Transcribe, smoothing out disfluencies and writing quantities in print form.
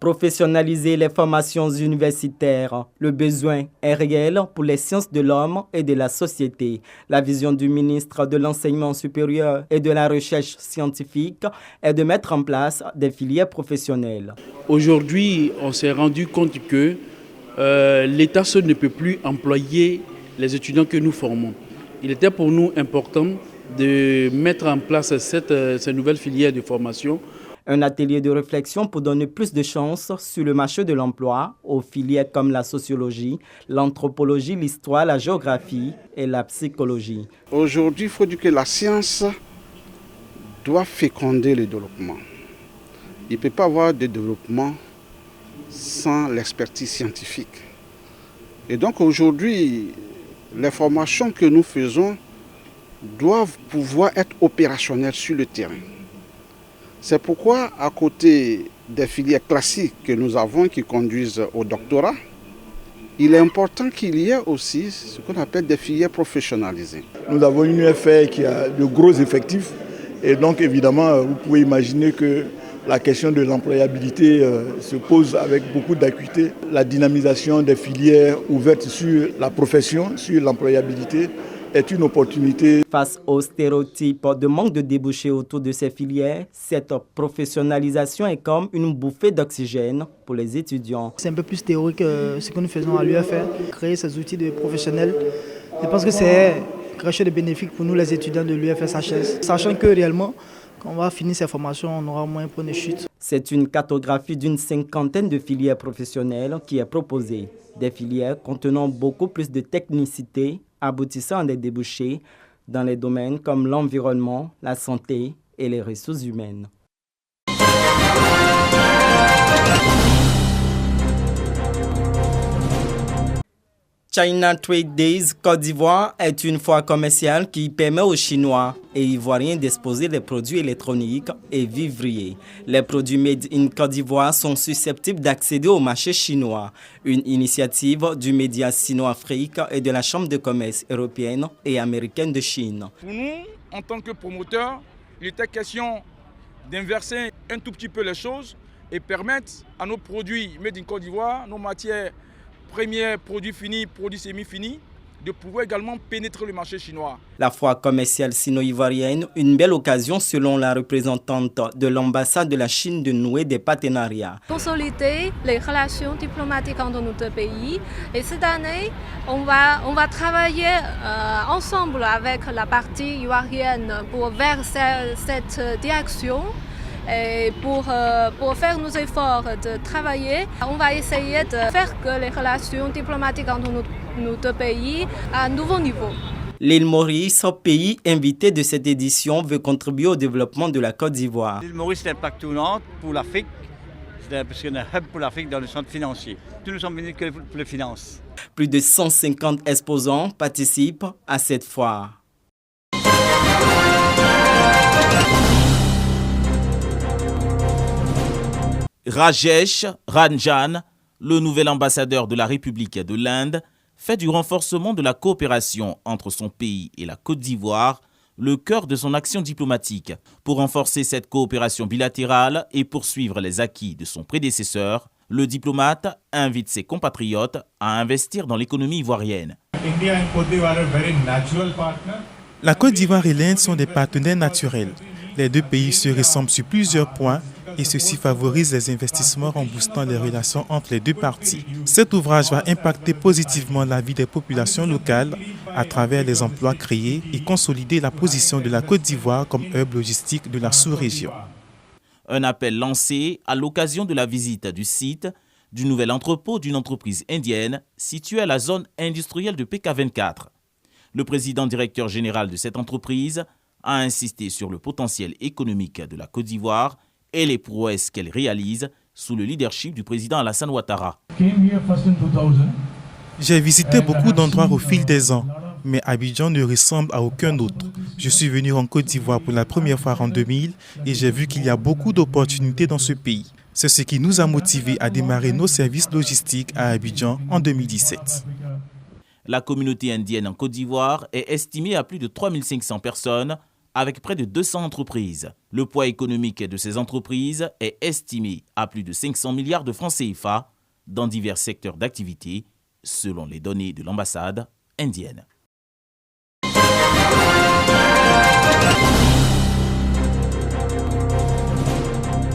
Professionnaliser les formations universitaires. Le besoin est réel pour les sciences de l'homme et de la société. La vision du ministre de l'Enseignement supérieur et de la Recherche scientifique est de mettre en place des filières professionnelles. Aujourd'hui, on s'est rendu compte que l'État seul ne peut plus employer les étudiants que nous formons. Il était pour nous important de mettre en place ces nouvelles filières de formation. Un atelier de réflexion pour donner plus de chances sur le marché de l'emploi aux filières comme la sociologie, l'anthropologie, l'histoire, la géographie et la psychologie. Aujourd'hui, il faut dire que la science doit féconder le développement. Il ne peut pas avoir de développement sans l'expertise scientifique. Et donc aujourd'hui, les formations que nous faisons doivent pouvoir être opérationnelles sur le terrain. C'est pourquoi, à côté des filières classiques que nous avons qui conduisent au doctorat, il est important qu'il y ait aussi ce qu'on appelle des filières professionnalisées. Nous avons une UFR qui a de gros effectifs et donc évidemment, vous pouvez imaginer que la question de l'employabilité se pose avec beaucoup d'acuité. La dynamisation des filières ouvertes sur la profession, sur l'employabilité, est une opportunité. Face aux stéréotypes de manque de débouchés autour de ces filières, cette professionnalisation est comme une bouffée d'oxygène pour les étudiants. C'est un peu plus théorique que ce que nous faisons à l'UFR, créer ces outils de professionnels. Je pense que c'est quelque chose de bénéfique pour nous les étudiants de l'UFSHS, sachant que réellement, quand on va finir ces formations, on aura moins de chute. C'est une cartographie d'une 50aine de filières professionnelles qui est proposée. Des filières contenant beaucoup plus de technicité, aboutissant à des débouchés dans les domaines comme l'environnement, la santé et les ressources humaines. China Trade Days Côte d'Ivoire est une foire commerciale qui permet aux Chinois et Ivoiriens d'exposer les produits électroniques et vivriers. Les produits made in Côte d'Ivoire sont susceptibles d'accéder au marché chinois, une initiative du média Sino-Afrique et de la Chambre de commerce européenne et américaine de Chine. Pour nous, en tant que promoteurs, il était question d'inverser un tout petit peu les choses et permettre à nos produits made in Côte d'Ivoire, nos matières premiers produits finis, produits semi-finis, de pouvoir également pénétrer le marché chinois. La foire commerciale sino-ivoirienne, une belle occasion selon la représentante de l'ambassade de la Chine de nouer des partenariats. Consolider les relations diplomatiques entre nos deux pays. Et cette année, on va travailler ensemble avec la partie ivoirienne pour vers cette direction. Et pour faire nos efforts de travailler, on va essayer de faire que les relations diplomatiques entre nos deux pays à un nouveau niveau. L'île Maurice, pays invité de cette édition, veut contribuer au développement de la Côte d'Ivoire. L'île Maurice est un plaque tournante pour l'Afrique, parce qu'on est un hub pour l'Afrique dans le centre financier. Nous ne sommes venus que pour les finances. Plus de 150 exposants participent à cette foire. Rajesh Ranjan, le nouvel ambassadeur de la République de l'Inde, fait du renforcement de la coopération entre son pays et la Côte d'Ivoire le cœur de son action diplomatique. Pour renforcer cette coopération bilatérale et poursuivre les acquis de son prédécesseur, le diplomate invite ses compatriotes à investir dans l'économie ivoirienne. La Côte d'Ivoire et l'Inde sont des partenaires naturels. Les deux pays se ressemblent sur plusieurs points et ceci favorise les investissements en boostant les relations entre les deux parties. Cet ouvrage va impacter positivement la vie des populations locales à travers les emplois créés et consolider la position de la Côte d'Ivoire comme hub logistique de la sous-région. Un appel lancé à l'occasion de la visite du site du nouvel entrepôt d'une entreprise indienne située à la zone industrielle de PK24. Le président directeur général de cette entreprise a insisté sur le potentiel économique de la Côte d'Ivoire et les prouesses qu'elle réalise sous le leadership du président Alassane Ouattara. J'ai visité beaucoup d'endroits au fil des ans, mais Abidjan ne ressemble à aucun autre. Je suis venu en Côte d'Ivoire pour la première fois en 2000 et j'ai vu qu'il y a beaucoup d'opportunités dans ce pays. C'est ce qui nous a motivés à démarrer nos services logistiques à Abidjan en 2017. La communauté indienne en Côte d'Ivoire est estimée à plus de 3500 personnes, avec près de 200 entreprises. Le poids économique de ces entreprises est estimé à plus de 500 milliards de francs CFA dans divers secteurs d'activité, selon les données de l'ambassade indienne.